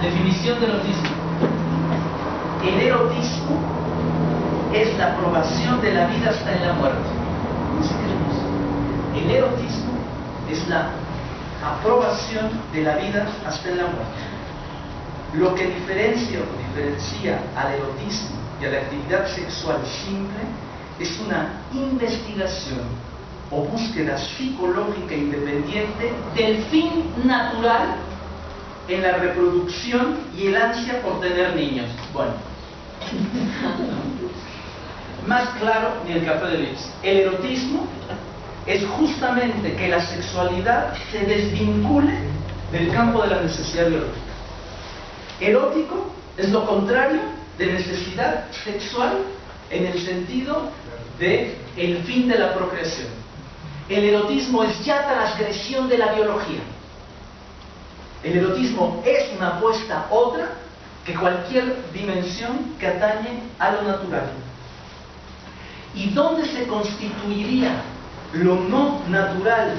Definición de erotismo. El erotismo es la aprobación de la vida hasta en la muerte. El erotismo es la aprobación de la vida hasta en la muerte. Lo que diferencia al erotismo y a la actividad sexual simple es una investigación o búsqueda psicológica independiente del fin natural en la reproducción y el ansia por tener niños. Bueno, más claro ni el café de Lips. El erotismo es justamente que la sexualidad se desvincule del campo de la necesidad biológica. Erótico es lo contrario de necesidad sexual en el sentido de el fin de la procreación. El erotismo es ya transgresión de la biología. El erotismo es una apuesta otra que cualquier dimensión que atañe a lo natural. ¿Y dónde se constituiría lo no natural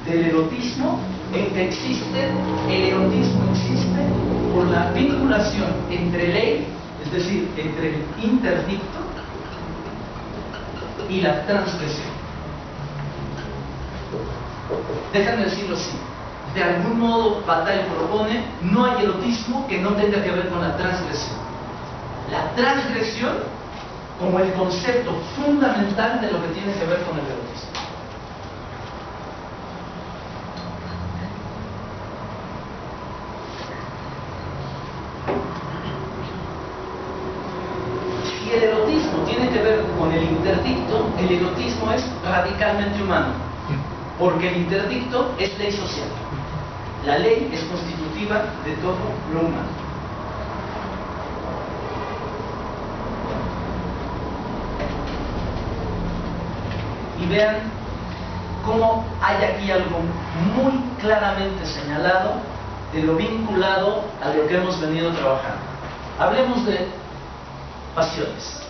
del erotismo? En que existe, el erotismo existe por la vinculación entre ley, es decir, entre el interdicto y la transgresión. Déjame decirlo así. De algún modo, Bataille propone, no hay erotismo que no tenga que ver con la transgresión. La transgresión como el concepto fundamental de lo que tiene que ver con el erotismo. Si el erotismo tiene que ver con el interdicto, el erotismo es radicalmente humano, porque el interdicto es ley social. La ley es constitutiva de todo lo humano. Y vean cómo hay aquí algo muy claramente señalado de lo vinculado a lo que hemos venido trabajando. Hablemos de pasiones.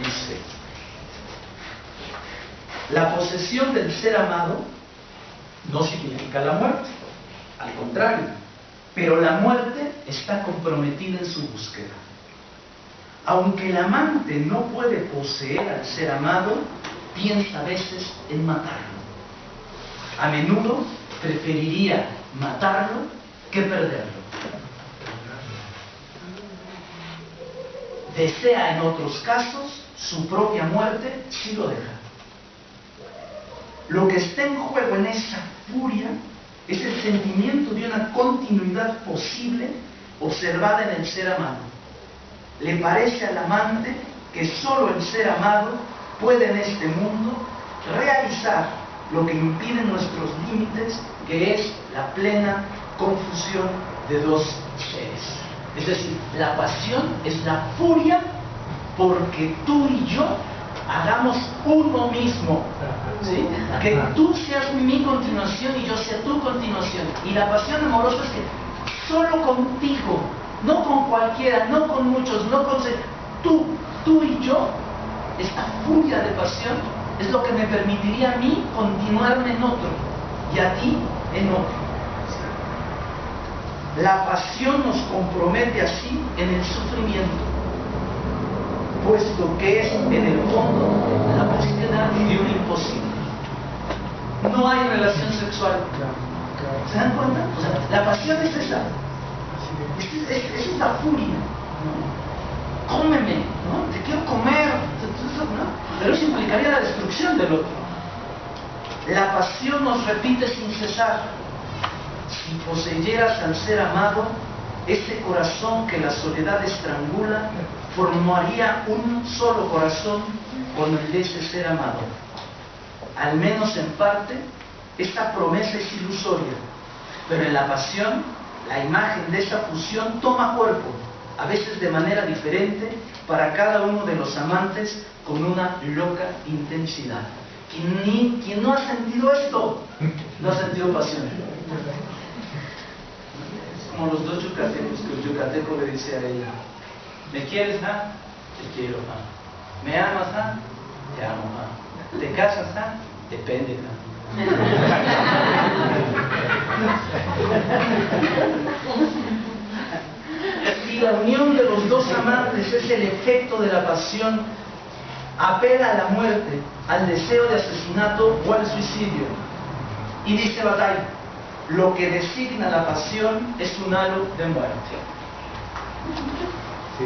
Dice, la posesión del ser amado no significa la muerte, al contrario, pero la muerte está comprometida en su búsqueda. Aunque el amante no puede poseer al ser amado, piensa a veces en matarlo. A menudo preferiría matarlo que perderlo. Desea en otros casos su propia muerte si lo deja. Lo que está en juego en esa furia es el sentimiento de una continuidad posible observada en el ser amado. Le parece al amante que solo el ser amado puede en este mundo realizar lo que impide nuestros límites, que es la plena confusión de dos seres. Es decir, la pasión es la furia porque tú y yo hagamos uno mismo, ¿sí? Que tú seas mi continuación y yo sea tu continuación. Y la pasión amorosa es que solo contigo, no con cualquiera, no con muchos, no con... Tú y yo, esta furia de pasión es lo que me permitiría a mí continuarme en otro y a ti en otro. La pasión nos compromete así en el sufrimiento, puesto que es en el fondo la búsqueda de un imposible. No hay relación sexual. ¿Se dan cuenta? O sea, la pasión es esa. Es una furia. Cómeme, ¿no? Te quiero comer, ¿no? Pero eso implicaría la destrucción del otro. La pasión nos repite sin cesar. Si poseyeras al ser amado, ese corazón que la soledad estrangula formaría un solo corazón con el de ese ser amado. Al menos en parte, esta promesa es ilusoria, pero en la pasión, la imagen de esa fusión toma cuerpo, a veces de manera diferente, para cada uno de los amantes con una loca intensidad. Quien no ha sentido esto, no ha sentido pasión. Es como los dos yucatecos, que el yucateco le dice a ella: ¿me quieres, ah? Te quiero, ah. ¿Me amas, ah? Te amo, ah. ¿Te casas, ah? Depende, ah. Si la unión de los dos amantes es el efecto de la pasión, apela a la muerte, al deseo de asesinato o al suicidio. Y dice Bataille, lo que designa la pasión es un halo de muerte. Sí.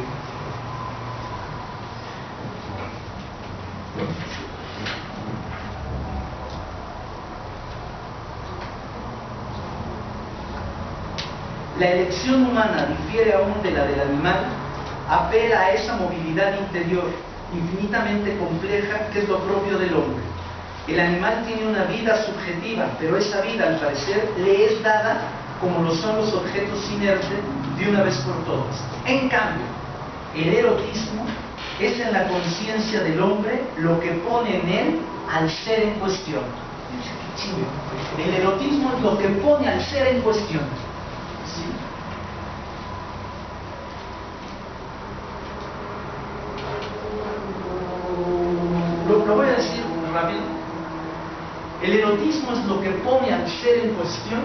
La elección humana difiere aún de la del animal, apela a esa movilidad interior, infinitamente compleja, que es lo propio del hombre. El animal tiene una vida subjetiva, pero esa vida, al parecer, le es dada como lo son los objetos inertes de una vez por todas. En cambio, el erotismo es en la conciencia del hombre lo que pone en él al ser en cuestión. El erotismo es lo que pone al ser en cuestión. ¿Sí? Lo voy a decir rápido. El erotismo es lo que pone al ser en cuestión,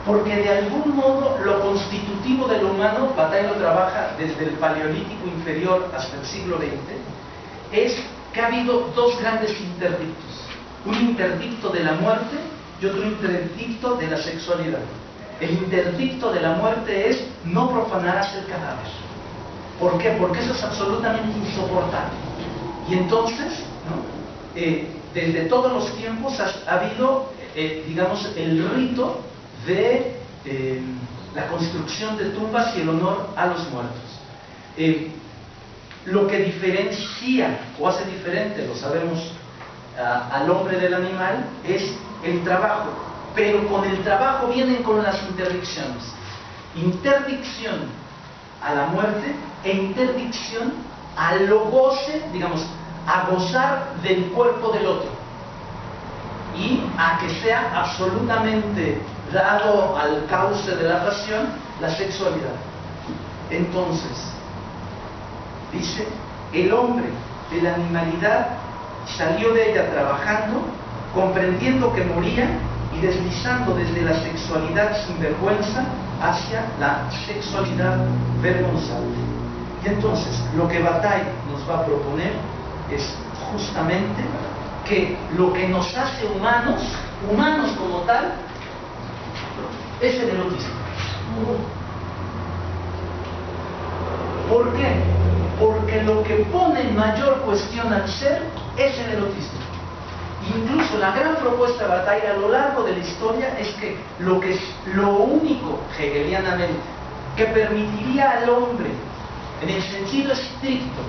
porque de algún modo lo constitutivo de lo humano, Bataille lo trabaja desde el Paleolítico inferior hasta el siglo XX, es que ha habido dos grandes interdictos. Un interdicto de la muerte y otro interdicto de la sexualidad. El interdicto de la muerte es: no profanarás el cadáver. ¿Por qué? Porque eso es absolutamente insoportable. Y entonces, ¿no? Desde todos los tiempos ha habido, digamos, el rito de la construcción de tumbas y el honor a los muertos. Lo que diferencia o hace diferente, lo sabemos, al hombre del animal es el trabajo, pero con el trabajo vienen con las interdicciones. Interdicción a la muerte e interdicción al goce, digamos, a gozar del cuerpo del otro y a que sea absolutamente dado al cauce de la pasión la sexualidad. Entonces, dice, el hombre de la animalidad salió de ella trabajando, comprendiendo que moría y deslizando desde la sexualidad sin vergüenza hacia la sexualidad vergonzante. Y entonces, lo que Bataille nos va a proponer es justamente que lo que nos hace humanos, humanos como tal, es el erotismo. ¿Por qué? Porque lo que pone en mayor cuestión al ser es el erotismo. Incluso la gran propuesta de Bataille a lo largo de la historia es que lo único, hegelianamente, que permitiría al hombre, en el sentido estricto,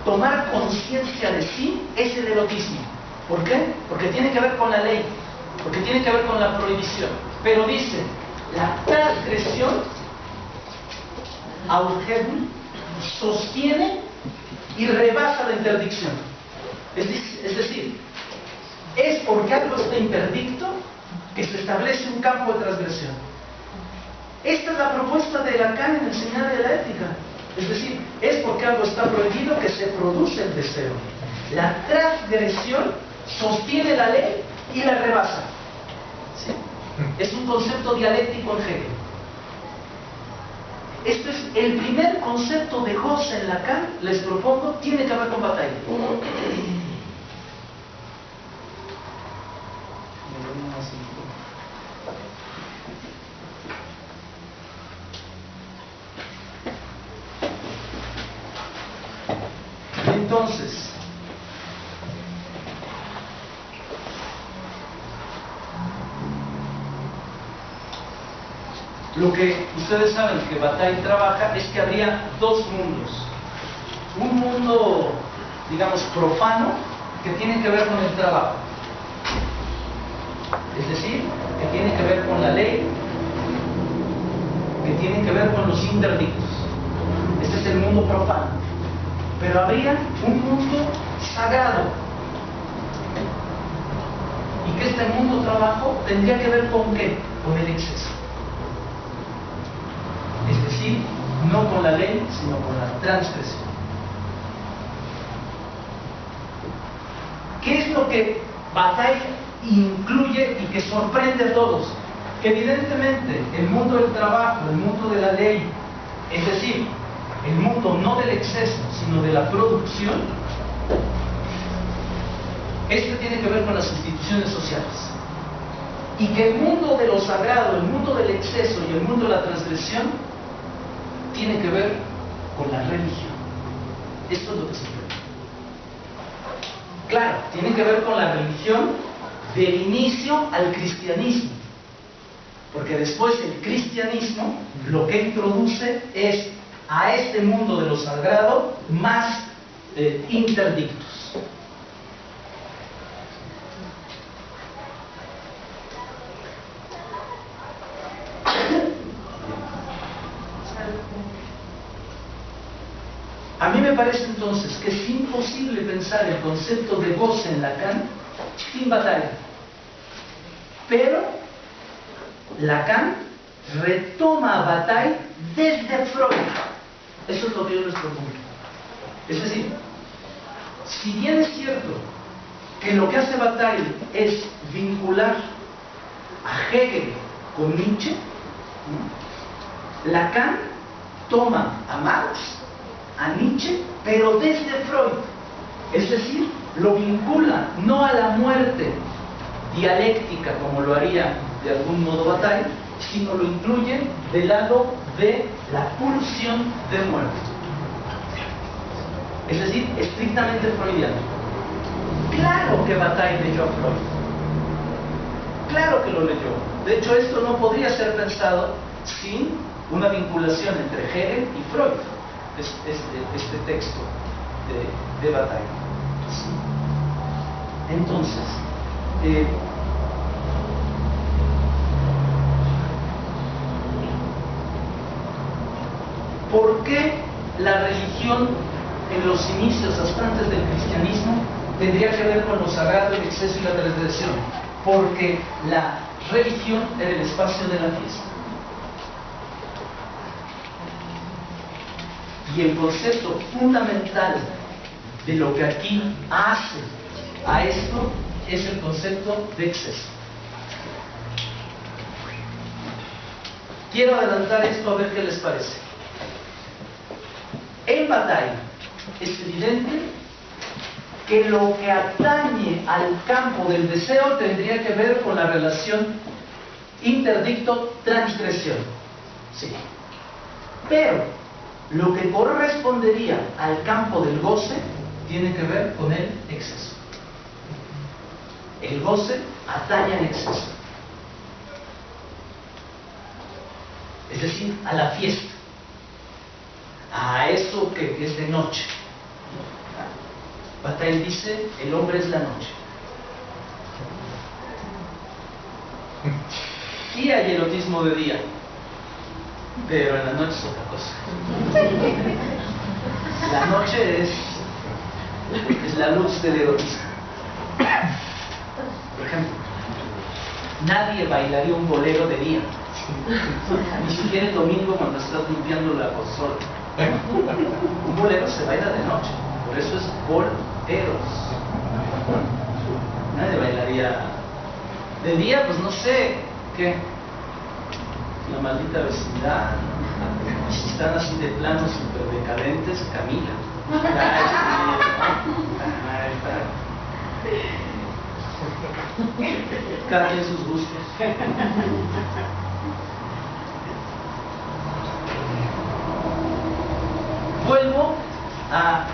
tomar conciencia de sí, es el erotismo. ¿Por qué? Porque tiene que ver con la ley, porque tiene que ver con la prohibición. Pero dice, la transgresión, Augebul, sostiene y rebasa la interdicción. Es decir, es porque algo está interdicto que se establece un campo de transgresión. Esta es la propuesta de Lacan en el Seminario de la Ética. Es decir, es porque algo está prohibido que se produce el deseo. La transgresión sostiene la ley y la rebasa. ¿Sí? Es un concepto dialéctico en Hegel. Este es el primer concepto de goce en Lacan, les propongo, tiene que ver con Bataille. Entonces, lo que ustedes saben que Bataille trabaja es que habría dos mundos. Un mundo, digamos, profano, que tiene que ver con el trabajo. Es decir, que tiene que ver con la ley, que tiene que ver con los interdictos. Este es el mundo profano. Pero habría un mundo sagrado. Y que este mundo trabajo tendría que ver con ¿qué? Con el exceso. Es decir, no con la ley, sino con la transgresión. ¿Qué es lo que Bataille incluye y que sorprende a todos? que evidentemente el mundo del trabajo, el mundo de la ley, es decir, el mundo no del exceso, sino de la producción, este tiene que ver con las instituciones sociales. Y que el mundo de lo sagrado, el mundo del exceso y el mundo de la transgresión tiene que ver con la religión. Esto es lo que se ve. Claro, tiene que ver con la religión del inicio al cristianismo. Porque después el cristianismo lo que introduce es a este mundo de lo sagrado más interdictos. A mí me parece entonces que es imposible pensar el concepto de goce en Lacan sin Bataille. Pero Lacan retoma a Bataille desde Freud. Eso es lo que yo les propongo. Es decir, si bien es cierto que lo que hace Bataille es vincular a Hegel con Nietzsche, ¿no? Lacan toma a Marx, a Nietzsche, pero desde Freud. Es decir, lo vincula no a la muerte dialéctica como lo haría de algún modo Bataille, sino lo incluye del lado de la pulsión de muerte. Es decir, estrictamente freudiano. Claro que Bataille leyó a Freud. Claro que lo leyó. De hecho, esto no podría ser pensado sin una vinculación entre Hegel y Freud. Este texto de Bataille. Entonces, ¿por qué la religión en los inicios hasta antes del cristianismo tendría que ver con lo sagrado, el exceso y la transgresión? Porque la religión era el espacio de la fiesta. Y el concepto fundamental de lo que aquí hace a esto es el concepto de exceso. Quiero adelantar esto a ver qué les parece. En Bataille es evidente que lo que atañe al campo del deseo tendría que ver con la relación interdicto-transgresión. Sí. Pero lo que correspondería al campo del goce tiene que ver con el exceso. El goce atañe al exceso. Es decir, a la fiesta. A eso que es de noche. Bataille dice, el hombre es la noche. Sí hay erotismo de día, pero en la noche es otra cosa. La noche es la luz del erotismo. Por ejemplo, nadie bailaría un bolero de día, ni siquiera el domingo cuando estás limpiando la consola. Un bolero se baila de noche, por eso es boleros. Nadie bailaría de día, pues no sé qué, la maldita vecindad. Si están así de planos super decadentes, Camila. Cada quien sus gustos. Vuelvo a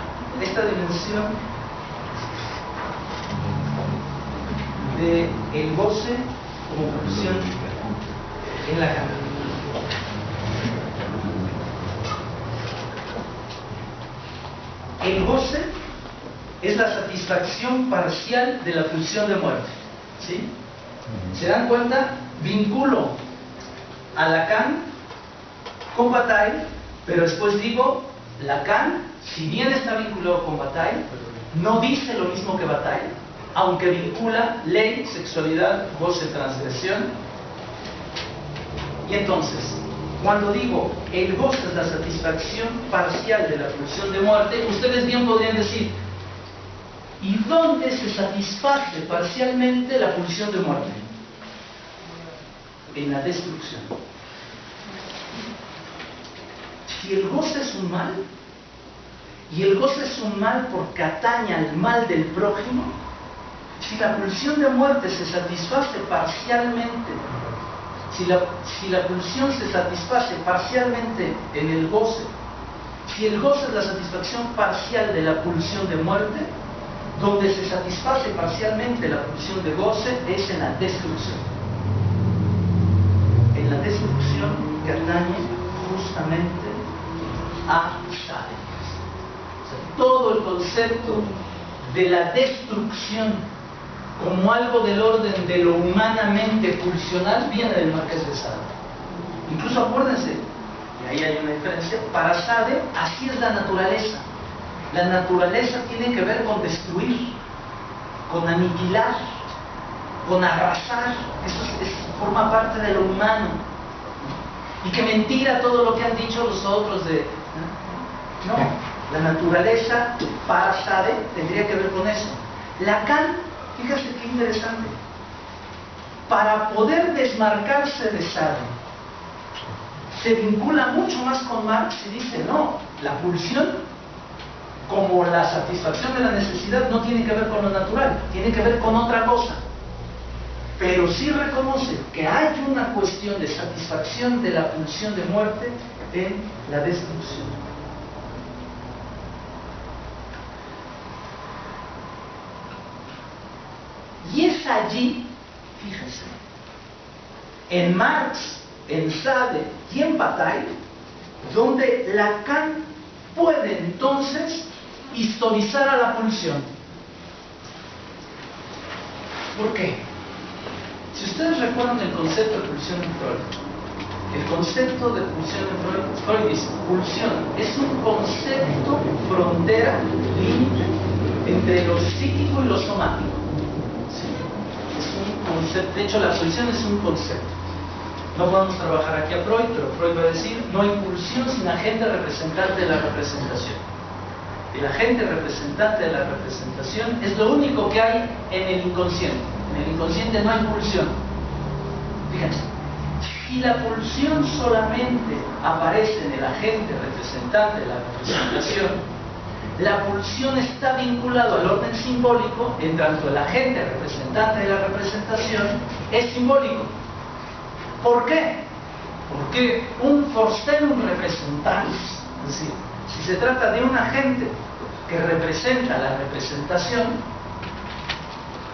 esta dimensión de el goce como pulsión en la cama. El goce es la satisfacción parcial de la pulsión de muerte. ¿Sí? ¿Se dan cuenta? Vinculo a Lacan con Bataille, pero después digo, Lacan, si bien está vinculado con Bataille, no dice lo mismo que Bataille, aunque vincula ley, sexualidad, goce, transgresión. Y entonces, cuando digo el goce es la satisfacción parcial de la pulsión de muerte, ustedes bien podrían decir, ¿y dónde se satisface parcialmente la pulsión de muerte? en la destrucción. Si el goce es un mal, y el goce es un mal porque atañe al mal del prójimo, si la pulsión de muerte se satisface parcialmente, si la pulsión se satisface parcialmente en el goce, si el goce es la satisfacción parcial de la pulsión de muerte, donde se satisface parcialmente la pulsión de goce es en la destrucción. En la destrucción que atañe justamente a Sade. O sea, todo el concepto de la destrucción como algo del orden de lo humanamente pulsional viene del Marqués de Sade. Incluso acuérdense, y ahí hay una diferencia, para Sade así es la naturaleza. La naturaleza tiene que ver con destruir, con aniquilar, con arrasar. Eso forma parte de lo humano. Y que mentira todo lo que han dicho los otros de... No, la naturaleza para Sade tendría que ver con eso. Lacan, fíjate qué interesante, para poder desmarcarse de Sade, se vincula mucho más con Marx y dice, no, la pulsión como la satisfacción de la necesidad no tiene que ver con lo natural, tiene que ver con otra cosa. Pero sí reconoce que hay una cuestión de satisfacción de la pulsión de muerte en la destrucción. Y es allí, fíjense, en Marx, en Sade y en Bataille, donde Lacan puede entonces historizar a la pulsión. ¿Por qué? Si ustedes recuerdan el concepto de pulsión en Freud, el concepto de pulsión en Freud dice, pulsión es un concepto frontera, límite, entre lo psíquico y lo somático. ¿Sí? Es un concepto, de hecho la pulsión es un concepto. No podemos trabajar aquí a Freud, pero Freud va a decir, no hay pulsión sin agente representante de la representación. El agente representante de la representación es lo único que hay en el inconsciente. En el inconsciente no hay pulsión. Fíjense, si la pulsión solamente aparece en el agente representante de la representación, la pulsión está vinculada al orden simbólico, en tanto el agente representante de la representación es simbólico. ¿Por qué? Porque un forstellum representans, es decir, si se trata de un agente que representa la representación,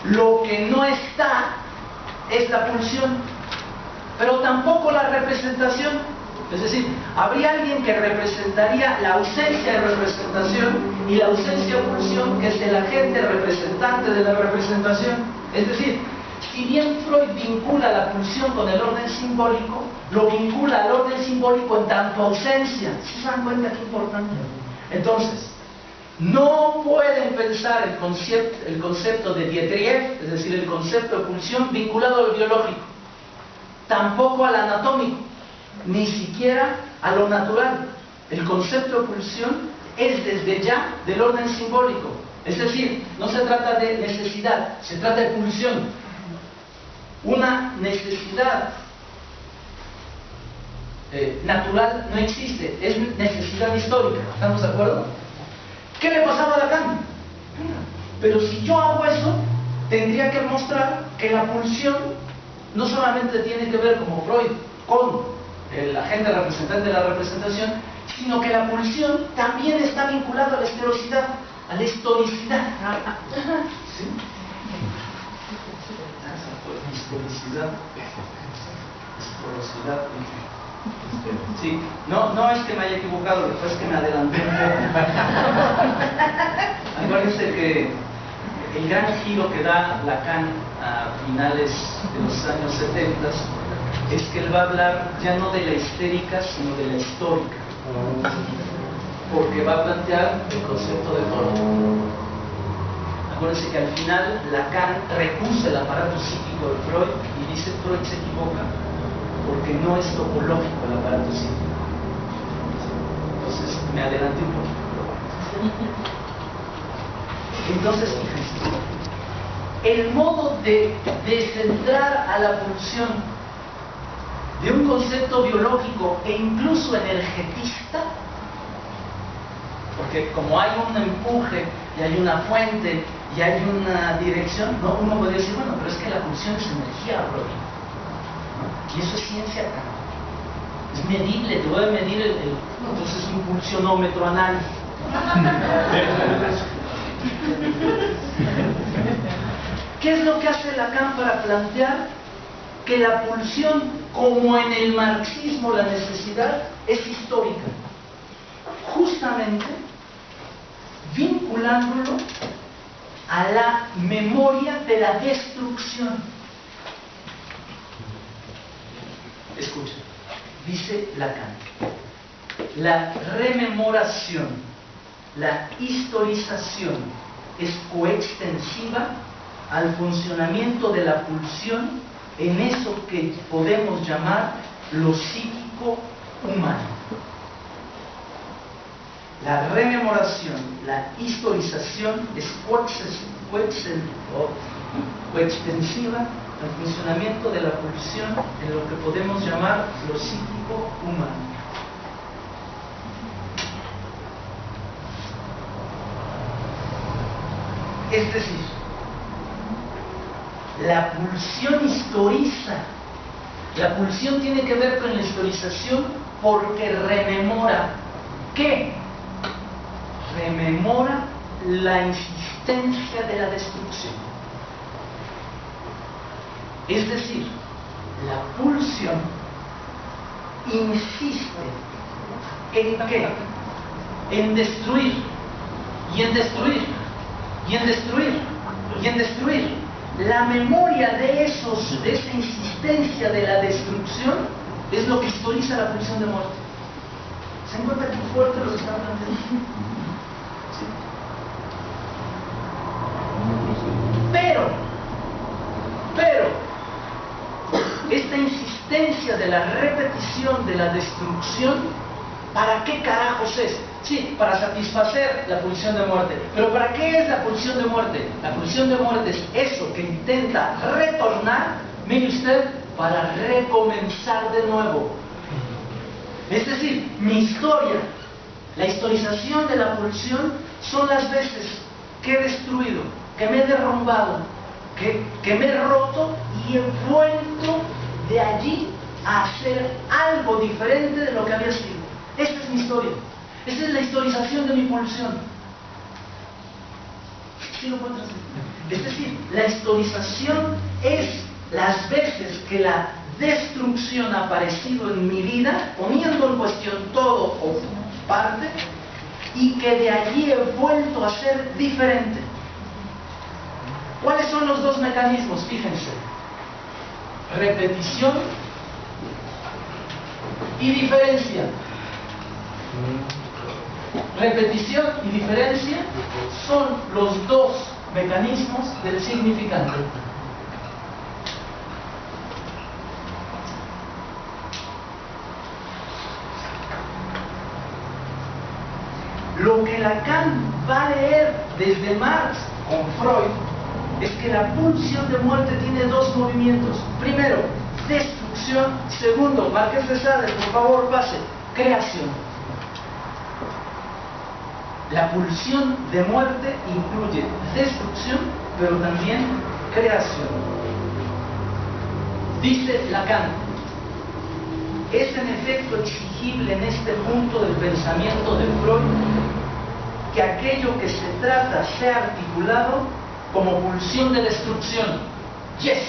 lo que no está es la pulsión, pero tampoco la representación. Es decir, habría alguien que representaría la ausencia de representación y la ausencia de pulsión, que es el agente representante de la representación. Es decir, si bien Freud vincula la pulsión con el orden simbólico, lo vincula al orden simbólico en tanto ausencia. ¿Se dan cuenta qué importante? Entonces, no pueden pensar el concepto de Dietrich, es decir, el concepto de pulsión vinculado a lo biológico, tampoco al anatómico, ni siquiera a lo natural. El concepto de pulsión es desde ya del orden simbólico. Es decir, no se trata de necesidad, se trata de pulsión. Una necesidad natural no existe, es necesidad histórica. ¿Estamos de acuerdo? ¿Qué le pasaba a Lacan? Pero si yo hago eso, tendría que mostrar que la pulsión no solamente tiene que ver, como Freud, con el agente representante de la representación, sino que la pulsión también está vinculada a la historicidad, a la historicidad. ¿Sí? Historicidad. Historicidad. Sí, no es que me haya equivocado, lo que pasa es que me adelanté un poco. Acuérdense que el gran giro que da Lacan a finales de los años 70 es que él va a hablar ya no de la histérica, sino de la histórica, porque va a plantear el concepto de Freud. Acuérdense que al final Lacan recusa el aparato psíquico de Freud y dice Freud se equivoca porque no es topológico el aparato psíquico. Entonces me adelanté un poquito. Entonces, fíjense, el modo de descentrar a la pulsión de un concepto biológico e incluso energetista, porque como hay un empuje y hay una fuente y hay una dirección, ¿no? Uno podría decir, bueno, pero es que la pulsión es energía, ¿no? Y eso es ciencia acá. Es medible, te voy a medir entonces un pulsionómetro anal. ¿Qué es lo que hace Lacan para plantear que la pulsión, como en el marxismo la necesidad, es histórica? Justamente vinculándolo a la memoria de la destrucción. Escucha, dice Lacan, la rememoración, la historización es coextensiva al funcionamiento de la pulsión en eso que podemos llamar lo psíquico humano. La rememoración, la historización es coextensiva al funcionamiento de la pulsión en lo que podemos llamar lo psíquico humano. Es decir, la pulsión historiza. La pulsión tiene que ver con la historización porque rememora. ¿Qué? Rememora la insistencia de la destrucción. Es decir, la pulsión insiste ¿en qué? En destruir, y en destruir, y en destruir, y en destruir. La memoria de esa insistencia de la destrucción es lo que historiza la pulsión de muerte. ¿Se dan cuenta qué fuerte lo que están planteando? ¿Sí? Pero, esta insistencia de la repetición de la destrucción, ¿para qué carajos es? Sí, para satisfacer la pulsión de muerte. ¿Pero para qué es la pulsión de muerte? La pulsión de muerte es eso que intenta retornar, mire usted, para recomenzar de nuevo. Es decir, mi historia, la historización de la pulsión son las veces que he destruido, que me he derrumbado, que me he roto y he vuelto de allí a hacer algo diferente de lo que había sido. Esta es mi historia. Esa es la historización de mi pulsión. ¿Sí lo puedo traducir? Es decir, la historización es las veces que la destrucción ha aparecido en mi vida, poniendo en cuestión todo o parte, y que de allí he vuelto a ser diferente. ¿Cuáles son los dos mecanismos? Fíjense. Repetición y diferencia. Repetición y diferencia son los dos mecanismos del significante. Lo que Lacan va a leer desde Marx con Freud es que la pulsión de muerte tiene dos movimientos. Primero, destrucción. Segundo, Marqués de Sade, por favor, pase, creación. La pulsión de muerte incluye destrucción, pero también creación. Dice Lacan, es en efecto exigible en este punto del pensamiento de Freud que aquello que se trata sea articulado como pulsión de destrucción. Yes.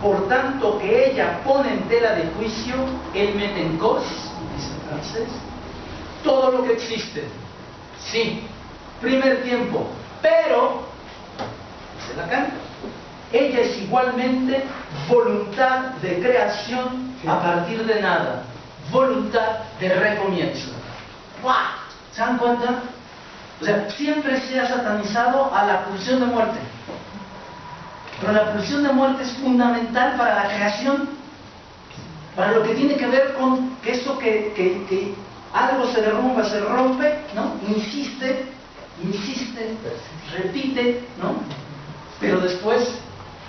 Por tanto, que ella pone en tela de juicio el met en cause, dice en francés, todo lo que existe. Sí, primer tiempo, pero, dice Lacan, ella es igualmente voluntad de creación a partir de nada, voluntad de recomienzo. ¡Buah! ¿Se dan cuenta? O sea, siempre se ha satanizado a la pulsión de muerte, pero la pulsión de muerte es fundamental para la creación, para lo que tiene que ver con que eso que algo se derrumba, se rompe, ¿no? Insiste, repite, ¿no? Pero después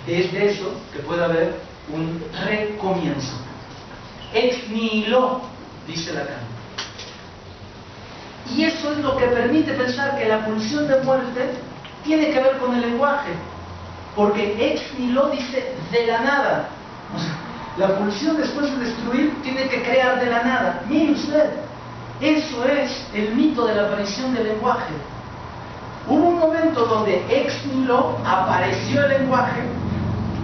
es de eso que puede haber un recomienzo. Ex nihilo, dice Lacan. Y eso es lo que permite pensar que la pulsión de muerte tiene que ver con el lenguaje, porque ex nihilo dice de la nada. O sea, la pulsión después de destruir tiene que crear de la nada. Mire usted, eso es el mito de la aparición del lenguaje. Hubo un momento donde ex nihilo apareció el lenguaje,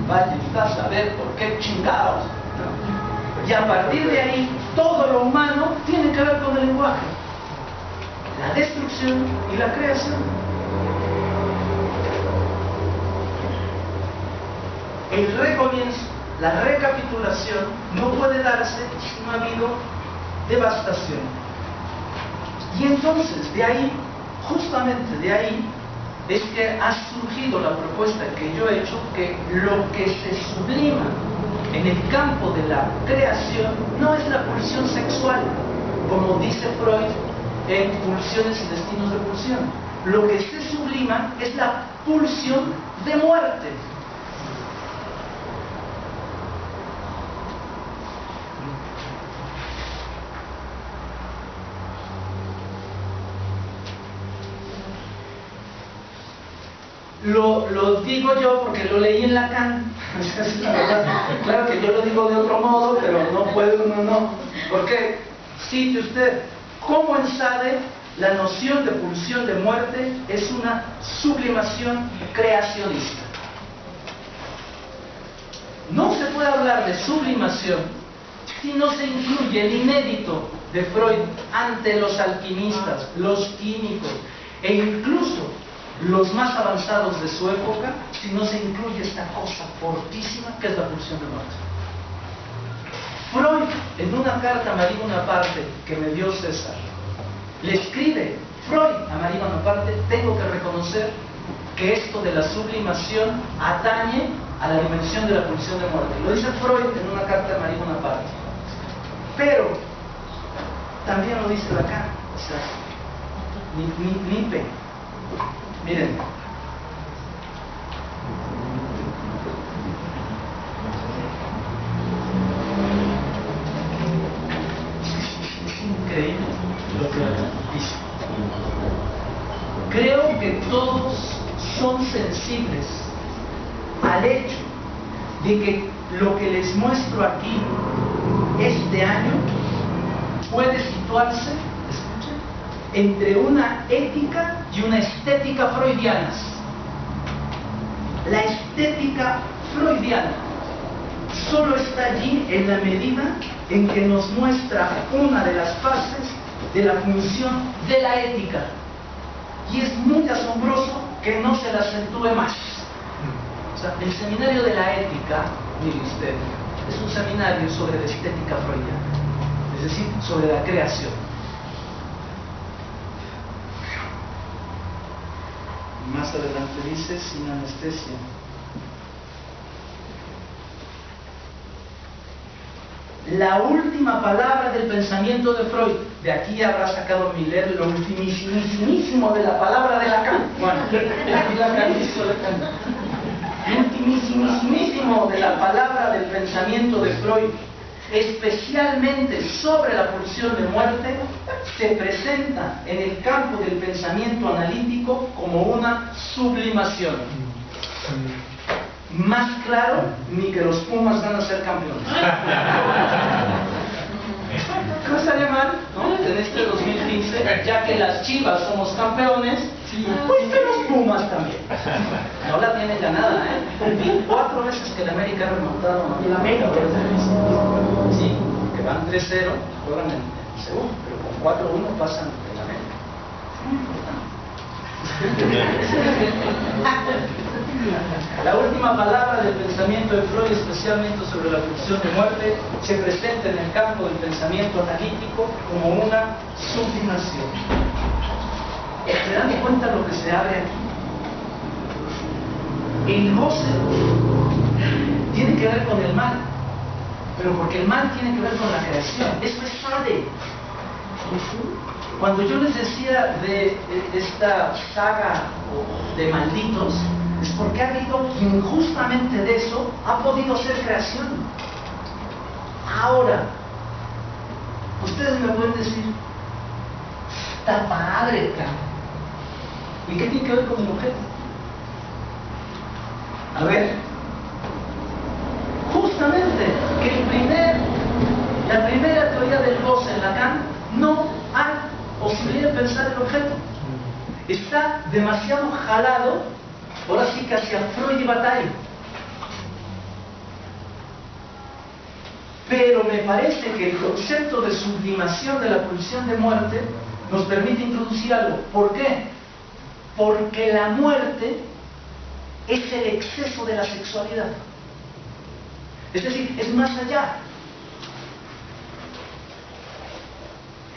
vaya usted a saber por qué chingados, ¿no? Y a partir de ahí todo lo humano tiene que ver con el lenguaje, la destrucción y la creación. El recomienzo, la recapitulación, no puede darse si no ha habido devastación. Y entonces, de ahí, justamente de ahí, es que ha surgido la propuesta que yo he hecho, que lo que se sublima en el campo de la creación no es la pulsión sexual, como dice Freud en Pulsiones y Destinos de Pulsión. Lo que se sublima es la pulsión de muerte. Lo digo yo porque lo leí en Lacan. Es la verdad. Claro que yo lo digo de otro modo, pero no puedo, no. Porque, cite usted, como en Sade, la noción de pulsión de muerte es una sublimación creacionista. No se puede hablar de sublimación si no se incluye el inédito de Freud ante los alquimistas, los químicos e incluso los más avanzados de su época, si no se incluye esta cosa fortísima que es la pulsión de muerte. Freud, en una carta a Marie Bonaparte que me dio César, le escribe Freud a Marie Bonaparte: tengo que reconocer que esto de la sublimación atañe a la dimensión de la pulsión de muerte. Lo dice Freud en una carta a Marie Bonaparte. Pero también lo dice Lacan. O sea, ni pe. Miren, es increíble lo que dice. Creo que todos son sensibles al hecho de que lo que les muestro aquí este año puede situarse, entre una ética y una estética freudianas. La estética freudiana solo está allí en la medida en que nos muestra una de las fases de la función de la ética. Y es muy asombroso que no se la acentúe más. O sea, el seminario de la ética, mire usted, es un seminario sobre la estética freudiana, es decir, sobre la creación. Más adelante dice, sin anestesia. La última palabra del pensamiento de Freud. De aquí habrá sacado Miller lo ultimísimo de la palabra de Lacan. Bueno, aquí Lacan hizo Lacan. Lo ultimísimo de la palabra del pensamiento de Freud, especialmente sobre la pulsión de muerte, se presenta en el campo del pensamiento analítico como una sublimación. Más claro, ni que los Pumas van a ser campeones. ¿Qué estaría mal, no? En este 2015, ya que las Chivas somos campeones, pues que los Pumas también. No la tienen ganada, ¿eh? 4 veces que el América ha remontado. ¿El América? Sí, que van 3-0, juegan en segundo, pero con 4-1 pasan el América. Muy importante. La última palabra del pensamiento de Freud, especialmente sobre la pulsión de muerte, se presenta en el campo del pensamiento analítico como una sublimación. ¿Se dan cuenta lo que se abre aquí? El goce tiene que ver con el mal, pero porque el mal tiene que ver con la creación. Eso es Sade. Cuando yo les decía de esta saga de malditos, es porque ha habido quien justamente de eso ha podido ser creación. Ahora, ustedes me pueden decir, está padre, cara. ¿Y qué tiene que ver con el objeto? A ver, justamente que la primera teoría del goce en Lacan, no hay posibilidad de pensar el objeto. Está demasiado jalado, ahora sí que hacia Freud y Bataille. Pero me parece que el concepto de sublimación de la pulsión de muerte nos permite introducir algo. ¿Por qué? Porque la muerte es el exceso de la sexualidad. Es decir, es más allá.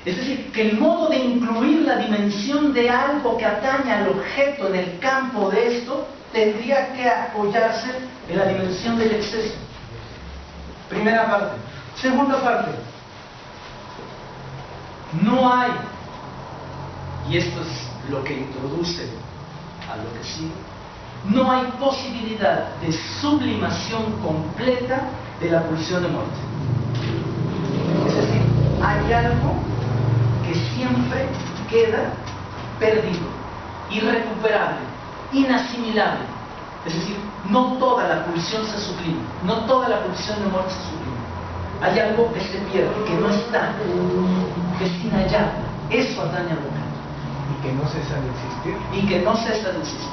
Es decir, que el modo de incluir la dimensión de algo que atañe al objeto en el campo de esto tendría que apoyarse en la dimensión del exceso. Primera parte. Segunda parte. No hay, y esto es lo que introduce a lo que sigue, no hay posibilidad de sublimación completa de la pulsión de muerte. Es decir, hay algo que siempre queda perdido, irrecuperable, inasimilable. Es decir, no toda la pulsión se sublima, no toda la pulsión de muerte se sublima. Hay algo que se pierde, que no está, que es inhallable. Eso atañe al objeto. Y que no cesa de existir. Y que no cesa de existir.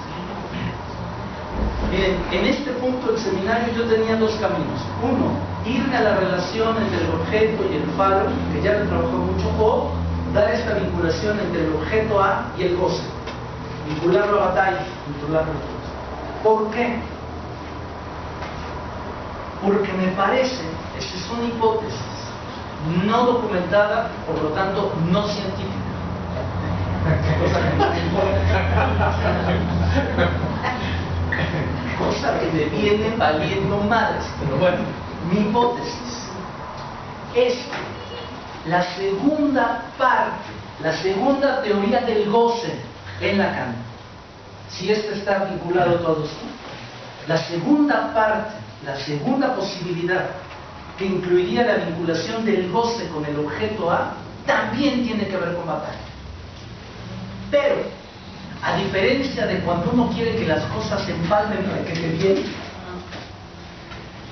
Miren, en este punto del seminario yo tenía dos caminos. Uno, irme a la relación entre el objeto y el falo, que ya me trabajó mucho, o dar esta vinculación entre el objeto A y el goce. Vincularlo a Bataille, vincularlo a todo. ¿Por qué? Porque me parece, esta es una hipótesis no documentada, por lo tanto no científica. Cosa que me viene valiendo madres. Pero bueno, mi hipótesis es que la segunda parte, la segunda teoría del goce en Lacan, si esto está vinculado a todo esto, la segunda parte, la segunda posibilidad que incluiría la vinculación del goce con el objeto A, también tiene que ver con Bataille. Pero, a diferencia de cuando uno quiere que las cosas se empalmen para que te bien,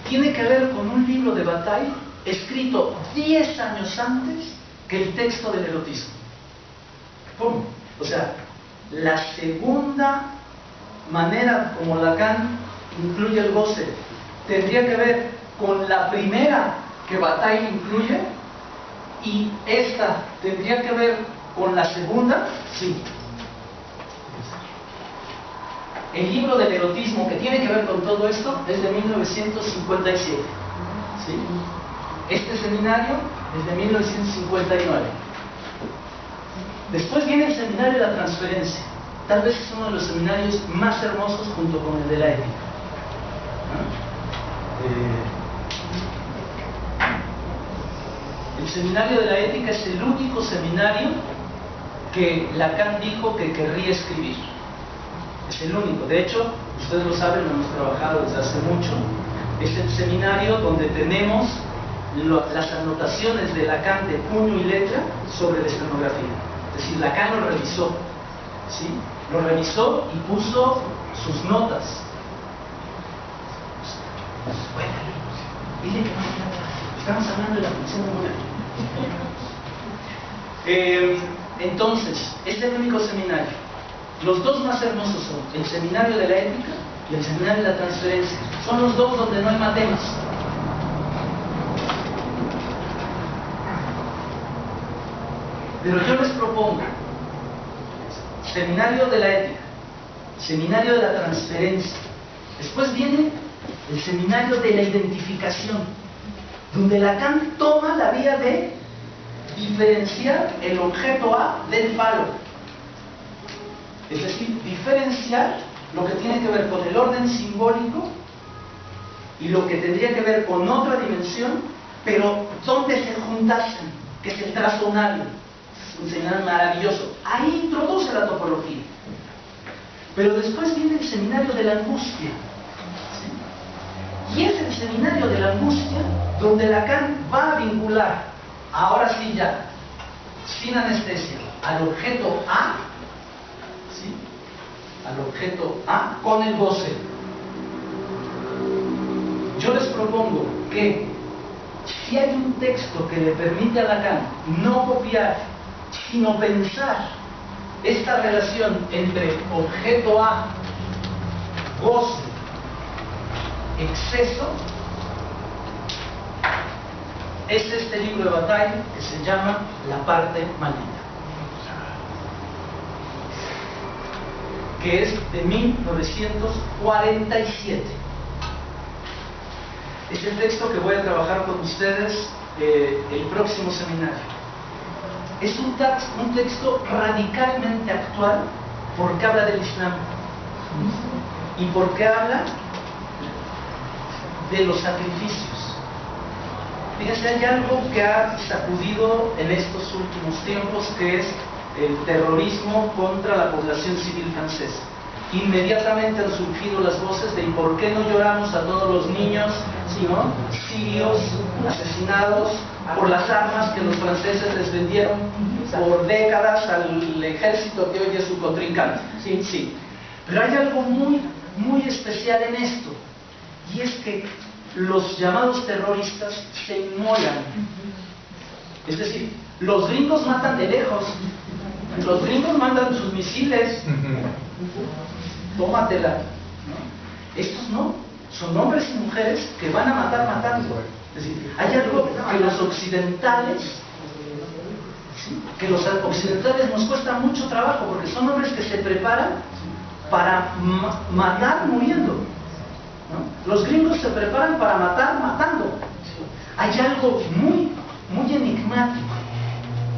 tiene que ver con un libro de Bataille escrito 10 años antes que el texto del erotismo. ¿Cómo? O sea, la segunda manera como Lacan incluye el goce tendría que ver con la primera que Bataille incluye, y esta tendría que ver con la segunda, sí. El libro del erotismo que tiene que ver con todo esto es de 1957, ¿sí? Este seminario es de 1959. Después viene el seminario de la transferencia. Tal vez es uno de los seminarios más hermosos junto con el de la ética. El seminario de la ética es el único seminario que Lacan dijo que querría escribir. Es el único. De hecho, ustedes lo saben, lo hemos trabajado desde hace mucho. Es el seminario donde tenemos las anotaciones de Lacan de puño y letra sobre la escenografía. Es decir, Lacan lo revisó, ¿sí? Lo revisó y puso sus notas. Bueno, dile que no, estamos hablando de la función de mujer. Entonces, este es el único seminario. Los dos más hermosos son el seminario de la ética y el seminario de la transferencia. Son los dos donde no hay matemas. Pero yo les propongo seminario de la ética, seminario de la transferencia. Después viene el seminario de la identificación, donde Lacan toma la vía de diferenciar el objeto A del falo. Es decir, diferenciar lo que tiene que ver con el orden simbólico y lo que tendría que ver con otra dimensión, pero donde se juntasen, que es el trazonario. Es un seminario maravilloso. Ahí introduce la topología. Pero después viene el seminario de la angustia. ¿Sí? Y es el seminario de la angustia donde Lacan va a vincular, ahora sí ya, sin anestesia, al objeto A, ¿sí? Al objeto A con el goce. Yo les propongo que si hay un texto que le permite a Lacan no copiar, sino pensar esta relación entre objeto A, goce, exceso, es este libro de Bataille que se llama La parte maldita, que es de 1947. Es el texto que voy a trabajar con ustedes el próximo seminario. Es un texto radicalmente actual porque habla del Islam y porque habla de los sacrificios. Fíjense, hay algo que ha sacudido en estos últimos tiempos, que es el terrorismo contra la población civil francesa. Inmediatamente han surgido las voces de ¿por qué no lloramos a todos los niños, ¿sí, no?, sirios asesinados por las armas que los franceses les vendieron por décadas al ejército que hoy es su contrincante? Sí, sí. Pero hay algo muy, muy especial en esto, y es que los llamados terroristas se inmolan. Es decir, los gringos matan de lejos. Los gringos mandan sus misiles. Tómatela, ¿no? Estos no, son hombres y mujeres que van a matar matando. Es decir, hay algo que los occidentales, ¿sí?, que los occidentales nos cuesta mucho trabajo, porque son hombres que se preparan para matar muriendo, ¿no? Los gringos se preparan para matar matando. Hay algo muy, muy enigmático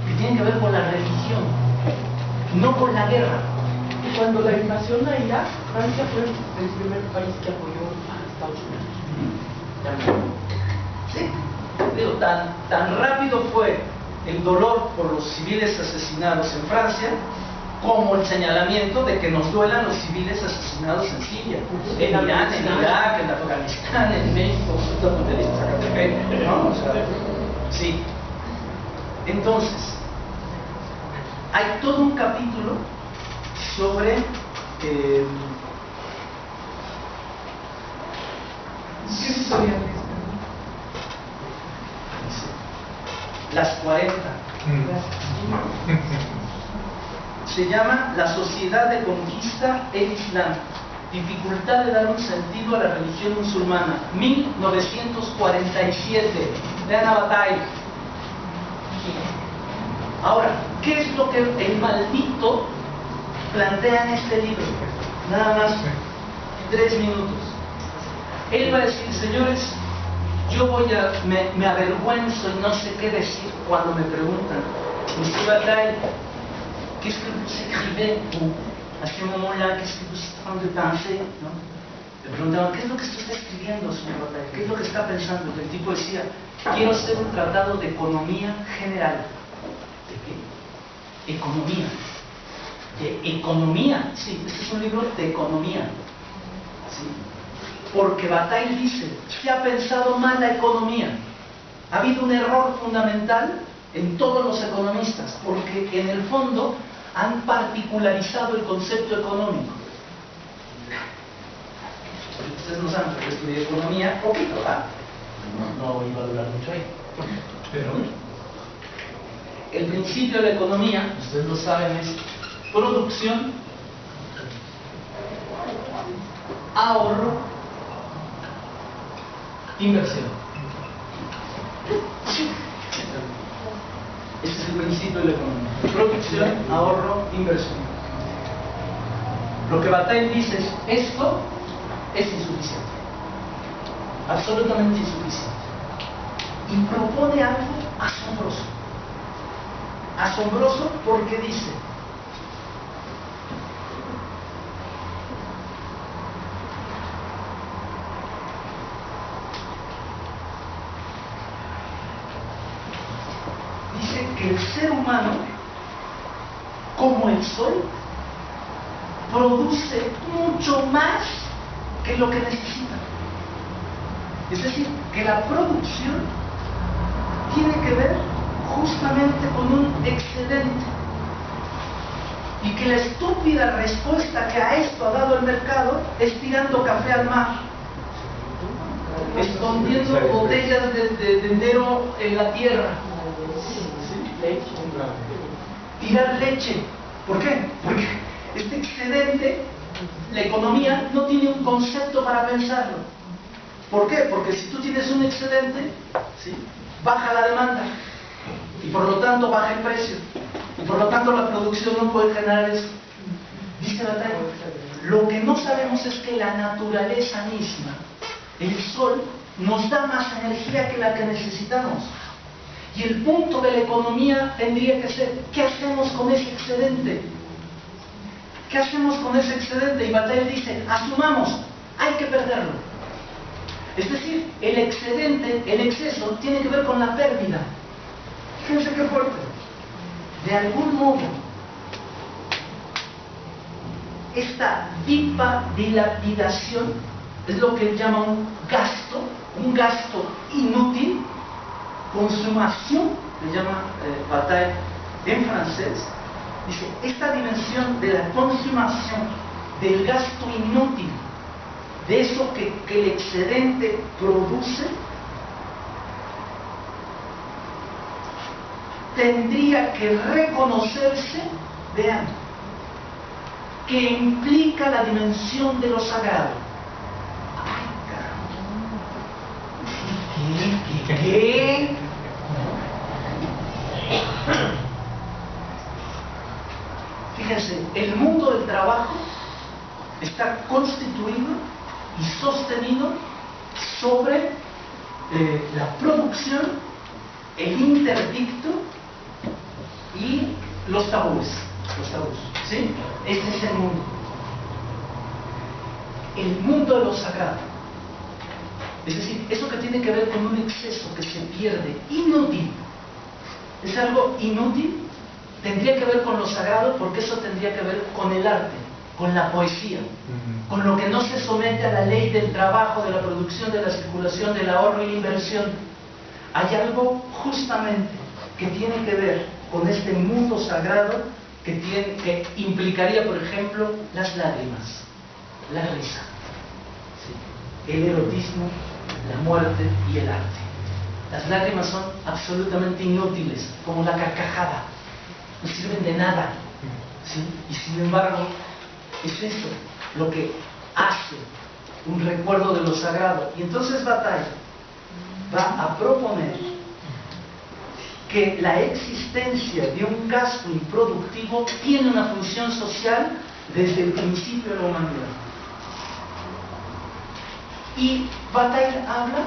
que tiene que ver con la religión, no con la guerra. Cuando la invasión a Irak, Francia fue el primer país que apoyó a Estados Unidos. Sí, digo, tan rápido fue el dolor por los civiles asesinados en Francia como el señalamiento de que nos duelan los civiles asesinados en Siria, en Irán, en Irak, en Afganistán, en México, ¿no? O sea, sí. Entonces, hay todo un capítulo sobre las 40. Se llama La sociedad de conquista, el Islam, dificultad de dar un sentido a la religión musulmana, 1947, de Ana Bataille. Ahora, ¿qué es lo que el maldito plantea en este libro? Nada más 3 minutos. Él va a decir: señores, yo me avergüenzo y no sé qué decir cuando me preguntan, Monsieur Bataille, qu'est-ce que vous écrivez vous à ce moment-là, qu'est-ce que vous êtes en train de penser, ¿no? Le preguntaban: ¿qué es lo que usted está escribiendo, señor Bataille? ¿Qué es lo que está pensando? El tipo decía: quiero hacer un tratado de economía general. ¿De qué? Economía. De economía. Sí, este es un libro de economía. ¿Sí? Porque Bataille dice: se ha pensado mal la economía. Ha habido un error fundamental en todos los economistas, porque en el fondo han particularizado el concepto económico. Ustedes no saben que estudié economía, poquito, ¿verdad? No iba a durar mucho ahí. Pero el principio de la economía, ustedes lo saben, es producción, ahorro, inversión. Ese es el principio de la economía: producción, ahorro, inversión. Lo que Bataille dice es: esto es insuficiente, absolutamente insuficiente, y propone algo asombroso. Asombroso porque dice: que el ser humano, como el sol, produce mucho más que lo que necesita. Es decir, que la producción tiene que ver justamente con un excedente. Y que la estúpida respuesta que a esto ha dado el mercado es tirando café al mar, escondiendo botellas de enero en la tierra, tirar leche. ¿Por qué? Porque este excedente, la economía no tiene un concepto para pensarlo. ¿Por qué? Porque si tú tienes un excedente, ¿sí?, baja la demanda y por lo tanto baja el precio y por lo tanto la producción no puede generar eso. Dice Bataille, lo que no sabemos es que la naturaleza misma, el sol, nos da más energía que la que necesitamos. Y el punto de la economía tendría que ser, ¿qué hacemos con ese excedente? ¿Qué hacemos con ese excedente? Y Bataille dice, asumamos, hay que perderlo. Es decir, el excedente, el exceso, tiene que ver con la pérdida. Fíjense qué fuerte. De algún modo, esta dilapidación es lo que él llama un gasto inútil, consumación, le llama Bataille en francés. Dice, esta dimensión de la consumación, del gasto inútil, de eso que el excedente produce, tendría que reconocerse, vean, que implica la dimensión de lo sagrado. ¡Ay, caramba! ¿Qué? Fíjense, el mundo del trabajo está constituido y sostenido sobre la producción, el interdicto y los tabúes, ¿sí? Ese es el mundo. El mundo de lo sagrado. Es decir, eso que tiene que ver con un exceso que se pierde, inútil. Es algo inútil, tendría que ver con lo sagrado, porque eso tendría que ver con el arte, con la poesía, con lo que no se somete a la ley del trabajo, de la producción, de la circulación, del ahorro y la inversión. Hay algo justamente que tiene que ver con este mundo sagrado que implicaría, por ejemplo, las lágrimas, la risa, ¿sí?, el erotismo, la muerte y el arte. Las lágrimas son absolutamente inútiles, como la carcajada, no sirven de nada, ¿sí? Y sin embargo, es eso lo que hace un recuerdo de lo sagrado. Y entonces Bataille va a proponer que la existencia de un gasto improductivo tiene una función social desde el principio de la humanidad. Y Bataille habla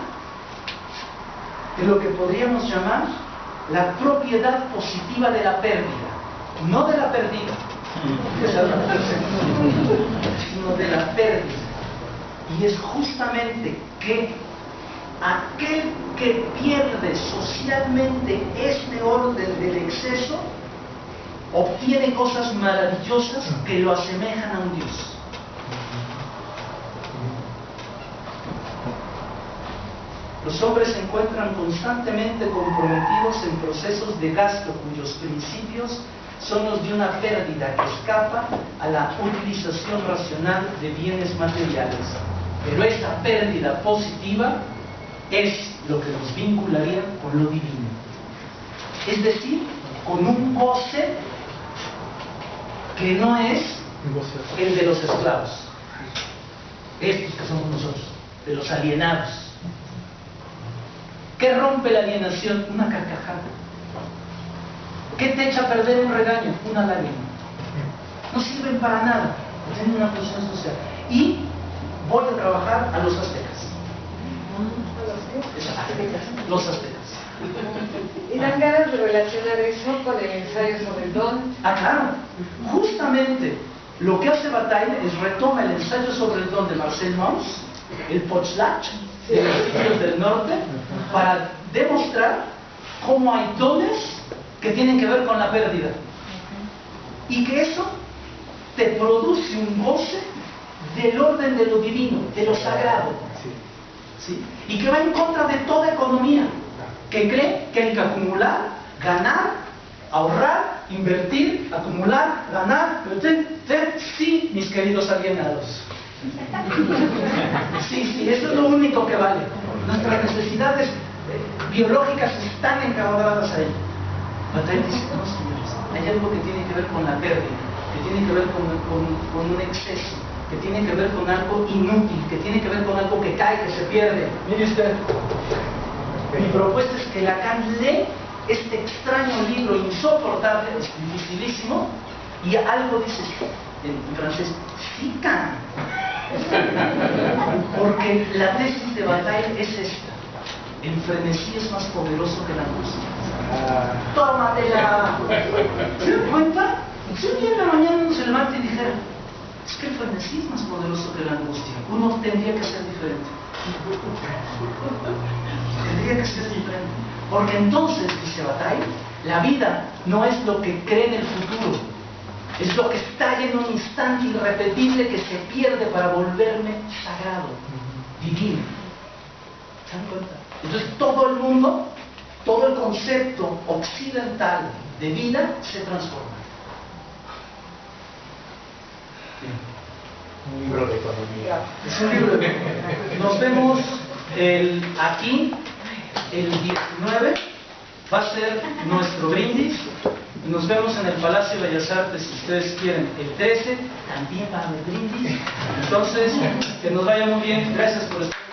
de lo que podríamos llamar la propiedad positiva de la pérdida, no de la perdida, sino de la pérdida. Y es justamente que aquel que pierde socialmente este orden del exceso obtiene cosas maravillosas que lo asemejan a un Dios. Los hombres se encuentran constantemente comprometidos en procesos de gasto cuyos principios son los de una pérdida que escapa a la utilización racional de bienes materiales. Pero esta pérdida positiva es lo que nos vincularía con lo divino. Es decir, con un goce que no es el de los esclavos, estos que somos nosotros, de los alienados. ¿Qué rompe la alienación? Una carcajada. ¿Qué te echa a perder un regaño? Una lágrima. No sirven para nada, tienen una función social. Y voy a trabajar a los aztecas. Los aztecas. ¿Y dan ganas de relacionar eso con el ensayo sobre el don? Ah, claro. Justamente lo que hace Bataille es retoma el ensayo sobre el don de Marcel Mauss, el Potlach, de los sitios del norte, para demostrar cómo hay dones que tienen que ver con la pérdida. Y que eso te produce un goce del orden de lo divino, de lo sagrado, ¿sí? Y que va en contra de toda economía, que cree que hay que acumular, ganar, ahorrar, invertir, acumular, ganar, sí, mis queridos alienados. Sí, eso es lo único que vale. Nuestras necesidades biológicas están encabradas a ello. Bataille dice, no señores, hay algo que tiene que ver con la pérdida, que tiene que ver con un exceso, que tiene que ver con algo inútil, que tiene que ver con algo que cae, que se pierde. Mire usted, mi propuesta es que Lacan lee este extraño libro insoportable, dificilísimo, y algo dice en francés, fica. Porque la tesis de Bataille es esta: el frenesí es más poderoso que la angustia. ¡Tómatela! ¿Se dan cuenta? Si un día en la mañana uno se levanta y dijera, es que el frenesí es más poderoso que la angustia, uno tendría que ser diferente. Tendría que ser diferente. Porque entonces, dice Bataille, la vida no es lo que cree en el futuro, es lo que estalla en un instante irrepetible que se pierde para volverme sagrado, divino. ¿Se dan cuenta? Entonces todo el mundo, todo el concepto occidental de vida se transforma. Un libro de economía. Es un libro de economía. Nos vemos aquí el 19, va a ser nuestro brindis. Nos vemos en el Palacio de Bellas Artes, si ustedes quieren, el 13, también va a haber brindis. Entonces, que nos vaya muy bien. Gracias por estar.